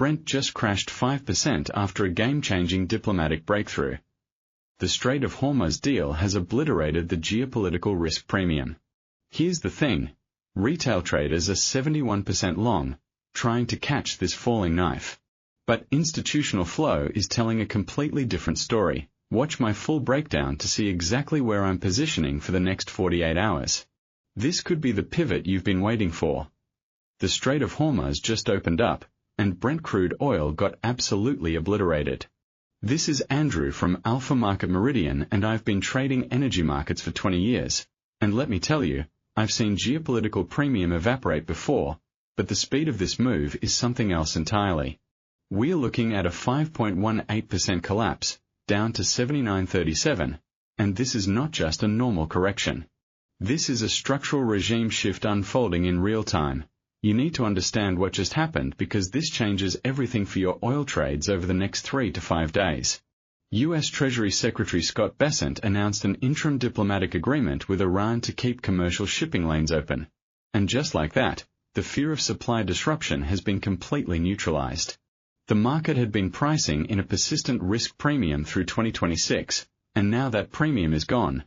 Brent just crashed 5% after a game-changing diplomatic breakthrough. The Strait of Hormuz deal has obliterated the geopolitical risk premium. Here's the thing. Retail traders are 71% long, trying to catch this falling knife. But institutional flow is telling a completely different story. Watch my full breakdown to see exactly where I'm positioning for the next 48 hours. This could be the pivot you've been waiting for. The Strait of Hormuz just opened up, and Brent Crude Oil got absolutely obliterated. This is Andrew from Alpha Market Meridian, and I've been trading energy markets for 20 years. And let me tell you, I've seen geopolitical premium evaporate before, but the speed of this move is something else entirely. We're looking at a 5.18% collapse, down to 79.37, and this is not just a normal correction. This is a structural regime shift unfolding in real time. You need to understand what just happened because this changes everything for your oil trades over the next 3 to 5 days. U.S. Treasury Secretary Scott Bessent announced an interim diplomatic agreement with Iran to keep commercial shipping lanes open. And just like that, the fear of supply disruption has been completely neutralized. The market had been pricing in a persistent risk premium through 2026, and now that premium is gone.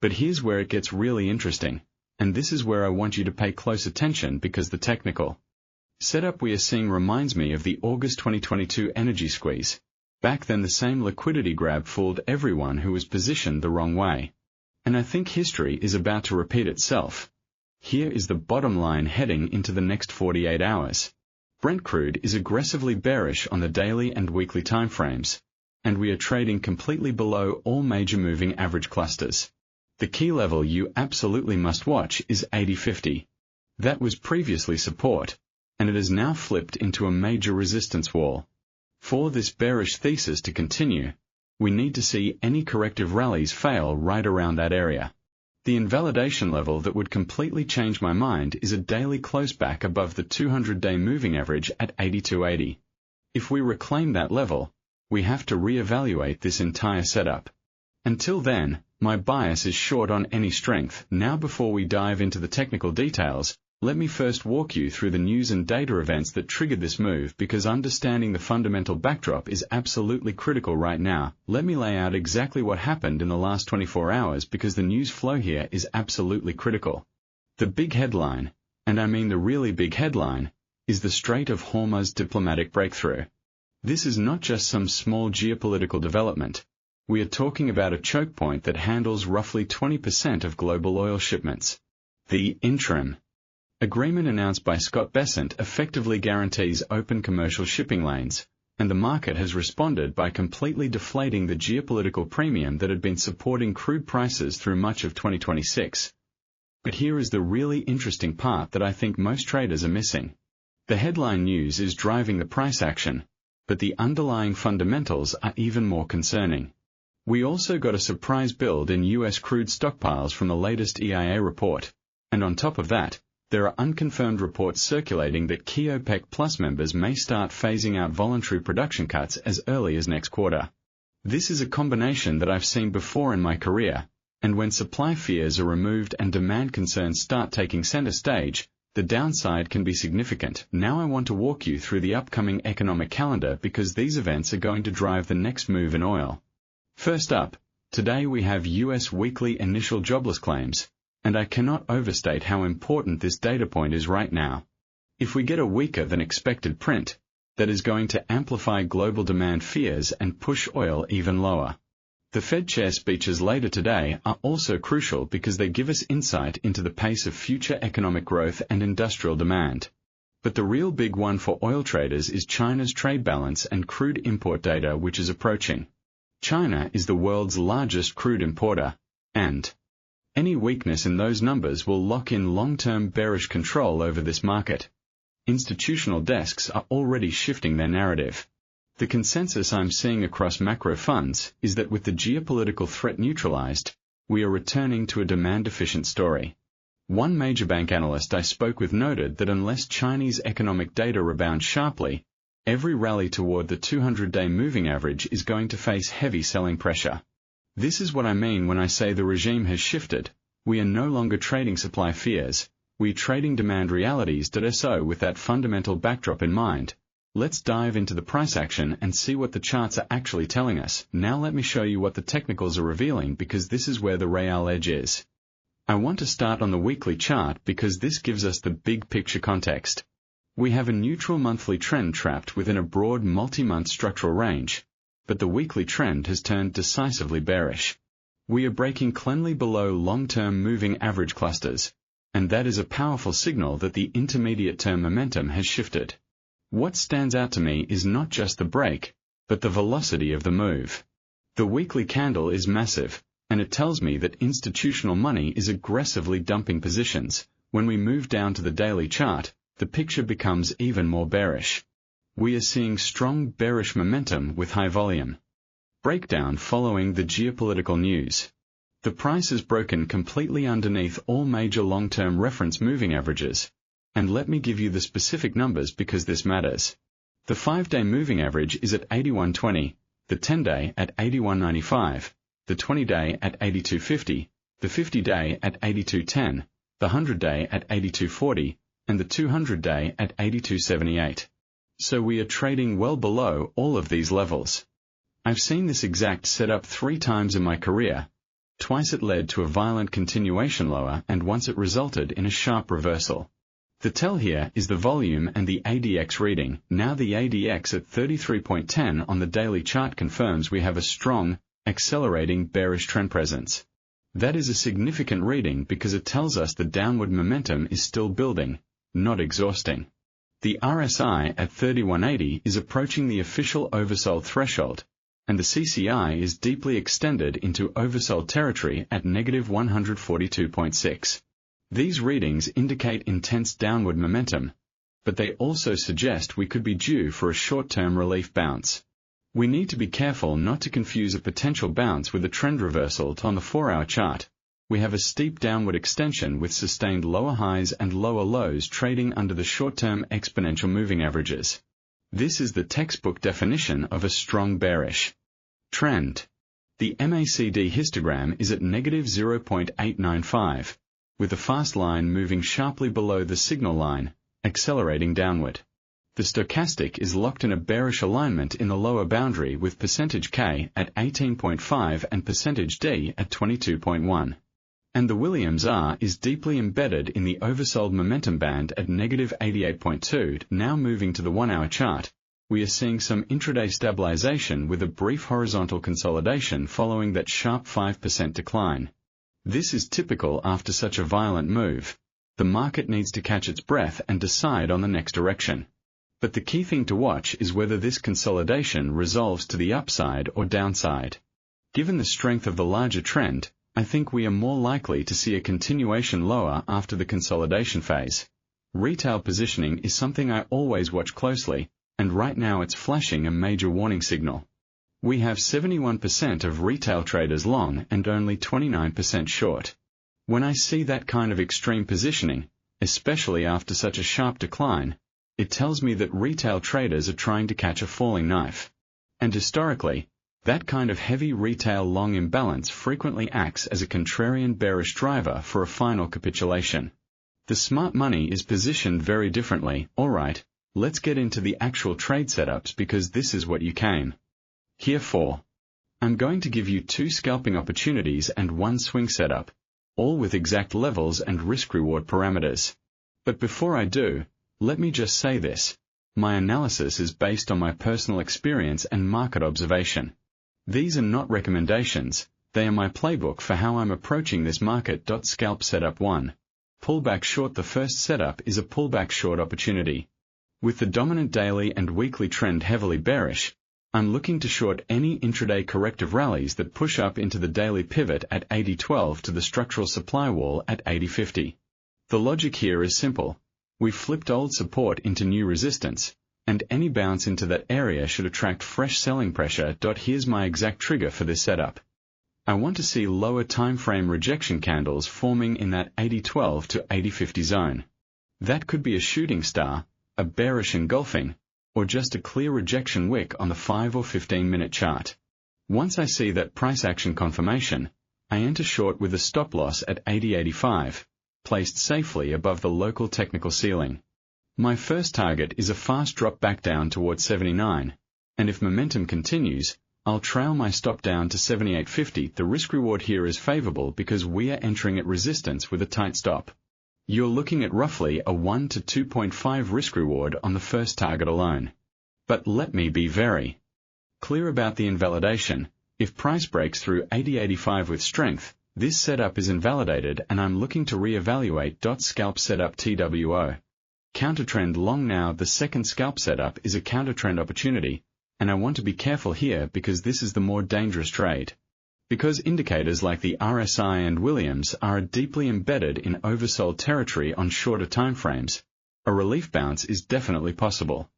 But here's where it gets really interesting. And this is where I want you to pay close attention because the technical setup we are seeing reminds me of the August 2022 energy squeeze. Back then the same liquidity grab fooled everyone who was positioned the wrong way. And I think history is about to repeat itself. Here is the bottom line heading into the next 48 hours. Brent crude is aggressively bearish on the daily and weekly timeframes, and we are trading completely below all major moving average clusters. The key level you absolutely must watch is 80.50. That was previously support, and it has now flipped into a major resistance wall. For this bearish thesis to continue, we need to see any corrective rallies fail right around that area. The invalidation level that would completely change my mind is a daily close back above the 200-day moving average at 82.80. If we reclaim that level, we have to reevaluate this entire setup. Until then, my bias is short on any strength. Now before we dive into the technical details, let me first walk you through the news and data events that triggered this move because understanding the fundamental backdrop is absolutely critical right now. Let me lay out exactly what happened in the last 24 hours because the news flow here is absolutely critical. The big headline, and I mean the really big headline, is the Strait of Hormuz diplomatic breakthrough. This is not just some small geopolitical development. We are talking about a choke point that handles roughly 20% of global oil shipments. The interim agreement announced by Scott Bessent effectively guarantees open commercial shipping lanes, and the market has responded by completely deflating the geopolitical premium that had been supporting crude prices through much of 2026. But here is the really interesting part that I think most traders are missing. The headline news is driving the price action, but the underlying fundamentals are even more concerning. We also got a surprise build in U.S. crude stockpiles from the latest EIA report, and on top of that, there are unconfirmed reports circulating that key OPEC Plus members may start phasing out voluntary production cuts as early as next quarter. This is a combination that I've seen before in my career, and when supply fears are removed and demand concerns start taking center stage, the downside can be significant. Now I want to walk you through the upcoming economic calendar because these events are going to drive the next move in oil. First up, today we have U.S. weekly initial jobless claims, and I cannot overstate how important this data point is right now. If we get a weaker than expected print, that is going to amplify global demand fears and push oil even lower. The Fed chair speeches later today are also crucial because they give us insight into the pace of future economic growth and industrial demand. But the real big one for oil traders is China's trade balance and crude import data which is approaching. China is the world's largest crude importer, and any weakness in those numbers will lock in long-term bearish control over this market. Institutional desks are already shifting their narrative. The consensus I'm seeing across macro funds is that with the geopolitical threat neutralized, we are returning to a demand-efficient story. One major bank analyst I spoke with noted that unless Chinese economic data rebounds sharply, every rally toward the 200-day moving average is going to face heavy selling pressure. This is what I mean when I say the regime has shifted. We are no longer trading supply fears, we are trading demand realities. So with that fundamental backdrop in mind, Let's dive into the price action and see what the charts are actually telling us. Now let me show you what the technicals are revealing, because this is where the real edge is. I want to start on the weekly chart because this gives us the big picture context. We have a neutral monthly trend trapped within a broad multi-month structural range, but the weekly trend has turned decisively bearish. We are breaking cleanly below long-term moving average clusters, and that is a powerful signal that the intermediate-term momentum has shifted. What stands out to me is not just the break, but the velocity of the move. The weekly candle is massive, and it tells me that institutional money is aggressively dumping positions. When we move down to the daily chart, the picture becomes even more bearish. We are seeing strong bearish momentum with high volume. Breakdown following the geopolitical news. The price has broken completely underneath all major long-term reference moving averages. And let me give you the specific numbers because this matters. The 5-day moving average is at 81.20, the 10-day at 81.95, the 20-day at 82.50, the 50-day at 82.10, the 100-day at 82.40, and the 200-day at 82.78. So we are trading well below all of these levels. I've seen this exact setup 3 times in my career. Twice it led to a violent continuation lower, and once it resulted in a sharp reversal. The tell here is the volume and the ADX reading. Now the ADX at 33.10 on the daily chart confirms we have a strong, accelerating bearish trend presence. That is a significant reading because it tells us the downward momentum is still building, not exhausting. The RSI at 3180 is approaching the official oversold threshold, and the CCI is deeply extended into oversold territory at negative 142.6. These readings indicate intense downward momentum, but they also suggest we could be due for a short-term relief bounce. We need to be careful not to confuse a potential bounce with a trend reversal. On the 4-hour chart, we have a steep downward extension with sustained lower highs and lower lows trading under the short-term exponential moving averages. This is the textbook definition of a strong bearish trend. The MACD histogram is at negative 0.895. With the fast line moving sharply below the signal line, accelerating downward. The stochastic is locked in a bearish alignment in the lower boundary with percentage K at 18.5 and percentage D at 22.1. And the Williams R is deeply embedded in the oversold momentum band at negative 88.2. Now moving to the 1-hour chart, we are seeing some intraday stabilization with a brief horizontal consolidation following that sharp 5% decline. This is typical after such a violent move. The market needs to catch its breath and decide on the next direction. But the key thing to watch is whether this consolidation resolves to the upside or downside. Given the strength of the larger trend, I think we are more likely to see a continuation lower after the consolidation phase. Retail positioning is something I always watch closely, and right now it's flashing a major warning signal. We have 71% of retail traders long and only 29% short. When I see that kind of extreme positioning, especially after such a sharp decline, it tells me that retail traders are trying to catch a falling knife. And historically, that kind of heavy retail long imbalance frequently acts as a contrarian bearish driver for a final capitulation. The smart money is positioned very differently. Alright, let's get into the actual trade setups because this is what you came here for. I'm going to give you 2 scalping opportunities and 1 swing setup, all with exact levels and risk-reward parameters. But before I do, let me just say this. My analysis is based on my personal experience and market observation. These are not recommendations, they are my playbook for how I'm approaching this market. Scalp setup 1. Pullback short. The first setup is a pullback short opportunity. With the dominant daily and weekly trend heavily bearish, I'm looking to short any intraday corrective rallies that push up into the daily pivot at 80.12 to the structural supply wall at 80.50. The logic here is simple. We've flipped old support into new resistance, and any bounce into that area should attract fresh selling pressure. Here's my exact trigger for this setup. I want to see lower timeframe rejection candles forming in that 80.12 to 80.50 zone. That could be a shooting star, a bearish engulfing, or just a clear rejection wick on the 5 or 15-minute chart. Once I see that price action confirmation, I enter short with a stop loss at 80.85, placed safely above the local technical ceiling. My first target is a fast drop back down towards 79, and if momentum continues, I'll trail my stop down to 78.50. The risk-reward here is favorable because we are entering at resistance with a tight stop. You're looking at roughly a 1 to 2.5 risk-reward on the first target alone. But let me be very clear about the invalidation. If price breaks through 80.85 with strength, this setup is invalidated and I'm looking to re-evaluate. Scalp setup TWO. Countertrend long. Now the second scalp setup is a countertrend opportunity, and I want to be careful here because this is the more dangerous trade. Because indicators like the RSI and Williams are deeply embedded in oversold territory on shorter timeframes, a relief bounce is definitely possible.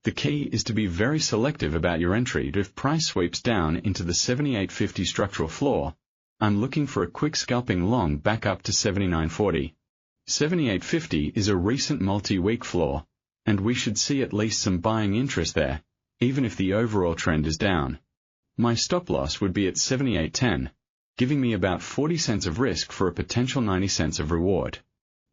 The key is to be very selective about your entry. If price sweeps down into the 78.50 structural floor, I'm looking for a quick scalping long back up to 79.40. 78.50 is a recent multi-week floor, and we should see at least some buying interest there, even if the overall trend is down. My stop loss would be at 78.10, giving me about 40 cents of risk for a potential 90 cents of reward.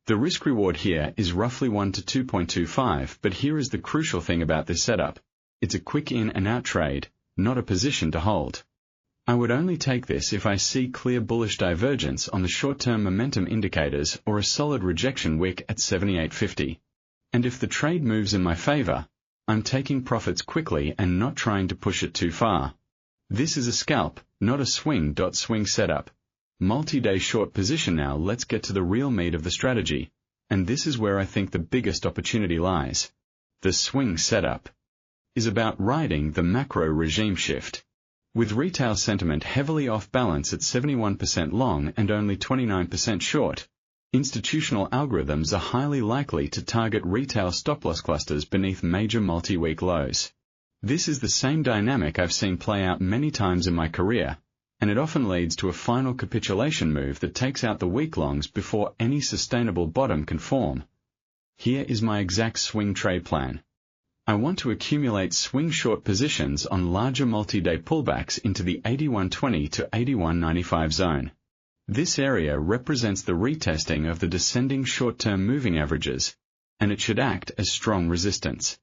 The risk-reward here is roughly 1 to 2.25, but here is the crucial thing about this setup. It's a quick in and out trade, not a position to hold. I would only take this if I see clear bullish divergence on the short-term momentum indicators or a solid rejection wick at 78.50. And if the trade moves in my favor, I'm taking profits quickly and not trying to push it too far. This is a scalp, not a swing. Swing setup. Multi-day short position. Now let's get to the real meat of the strategy, and this is where I think the biggest opportunity lies. The swing setup is about riding the macro regime shift. With retail sentiment heavily off balance at 71% long and only 29% short, institutional algorithms are highly likely to target retail stop-loss clusters beneath major multi-week lows. This is the same dynamic I've seen play out many times in my career, and it often leads to a final capitulation move that takes out the week-longs before any sustainable bottom can form. Here is my exact swing trade plan. I want to accumulate swing short positions on larger multi-day pullbacks into the 81.20 to 81.95 zone. This area represents the retesting of the descending short-term moving averages, and it should act as strong resistance.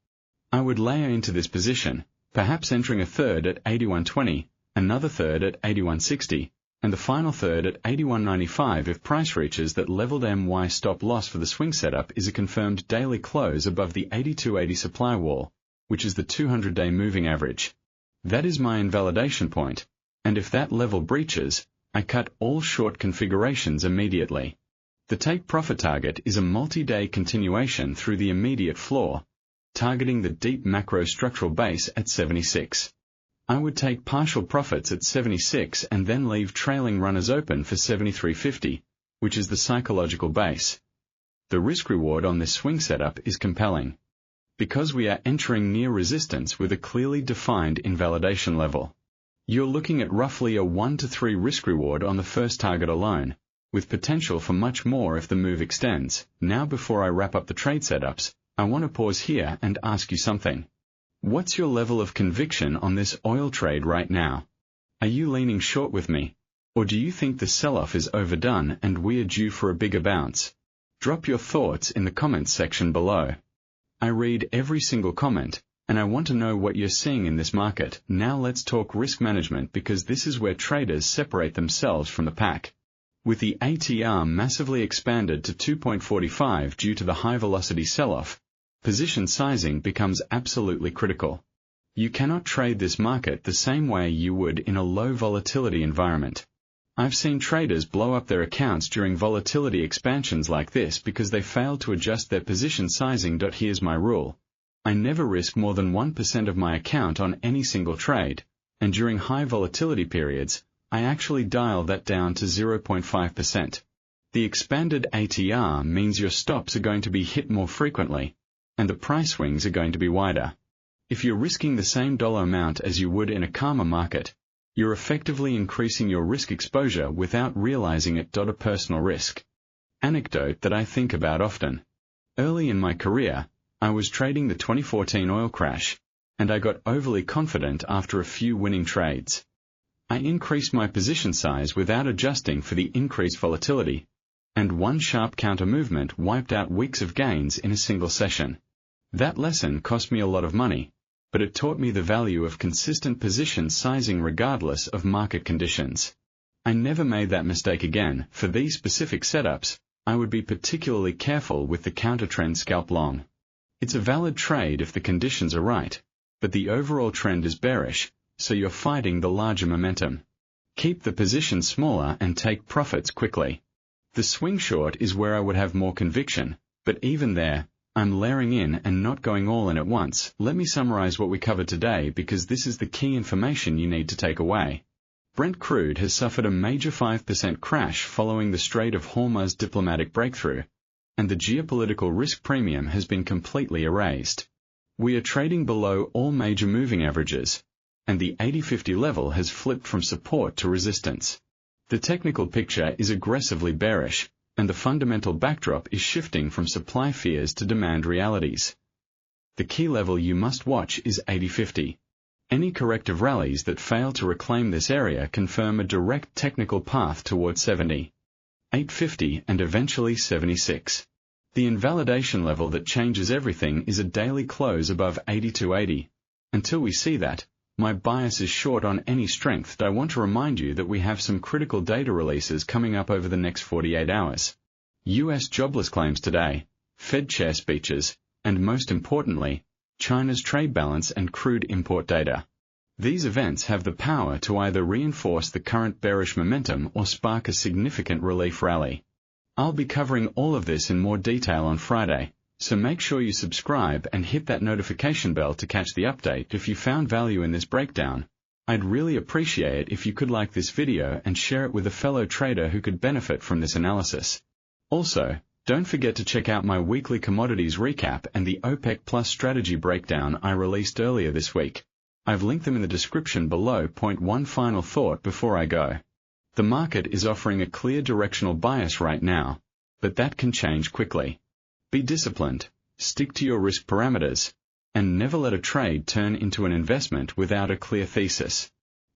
I would layer into this position, perhaps entering a third at 81.20, another third at 81.60, and the final third at 81.95 if price reaches that leveled MY stop loss. For the swing setup is a confirmed daily close above the 82.80 supply wall, which is the 200-day moving average. That is my invalidation point, and if that level breaches, I cut all short configurations immediately. The take profit target is a multi-day continuation through the immediate floor, targeting the deep macro structural base at 76. I would take partial profits at 76 and then leave trailing runners open for 73.50, which is the psychological base. The risk-reward on this swing setup is compelling, because we are entering near resistance with a clearly defined invalidation level. You're looking at roughly a 1 to 3 risk-reward on the first target alone, with potential for much more if the move extends. Now before I wrap up the trade setups, I want to pause here and ask you something. What's your level of conviction on this oil trade right now? Are you leaning short with me? Or do you think the sell-off is overdone and we are due for a bigger bounce? Drop your thoughts in the comments section below. I read every single comment, and I want to know what you're seeing in this market. Now let's talk risk management, because this is where traders separate themselves from the pack. With the ATR massively expanded to 2.45 due to the high-velocity sell-off, position sizing becomes absolutely critical. You cannot trade this market the same way you would in a low volatility environment. I've seen traders blow up their accounts during volatility expansions like this because they failed to adjust their position sizing. Here's my rule. I never risk more than 1% of my account on any single trade, and during high volatility periods, I actually dial that down to 0.5%. The expanded ATR means your stops are going to be hit more frequently, and the price swings are going to be wider. If you're risking the same dollar amount as you would in a calmer market, you're effectively increasing your risk exposure without realizing it. A personal risk anecdote that I think about often. Early in my career, I was trading the 2014 oil crash, and I got overly confident after a few winning trades. I increased my position size without adjusting for the increased volatility, and one sharp counter movement wiped out weeks of gains in a single session. That lesson cost me a lot of money, but it taught me the value of consistent position sizing regardless of market conditions. I never made that mistake again. For these specific setups, I would be particularly careful with the counter-trend scalp long. It's a valid trade if the conditions are right, but the overall trend is bearish, so you're fighting the larger momentum. Keep the position smaller and take profits quickly. The swing short is where I would have more conviction, but even there, I'm layering in and not going all in at once. Let me summarize what we covered today because this is the key information you need to take away. Brent Crude has suffered a major 5% crash following the Strait of Hormuz diplomatic breakthrough, and the geopolitical risk premium has been completely erased. We are trading below all major moving averages, and the 80-50 level has flipped from support to resistance. The technical picture is aggressively bearish, and the fundamental backdrop is shifting from supply fears to demand realities. The key level you must watch is 80-50. Any corrective rallies that fail to reclaim this area confirm a direct technical path toward 70, 850 and eventually 76. The invalidation level that changes everything is a daily close above 82.80. Until we see that, my bias is short on any strength. I want to remind you that we have some critical data releases coming up over the next 48 hours. U.S. jobless claims today, Fed chair speeches, and most importantly, China's trade balance and crude import data. These events have the power to either reinforce the current bearish momentum or spark a significant relief rally. I'll be covering all of this in more detail on Friday, so make sure you subscribe and hit that notification bell to catch the update. If you found value in this breakdown, I'd really appreciate if you could like this video and share it with a fellow trader who could benefit from this analysis. Also, don't forget to check out my weekly commodities recap and the OPEC Plus strategy breakdown I released earlier this week. I've linked them in the description below. Point one final thought before I go. The market is offering a clear directional bias right now, but that can change quickly. Be disciplined, stick to your risk parameters, and never let a trade turn into an investment without a clear thesis.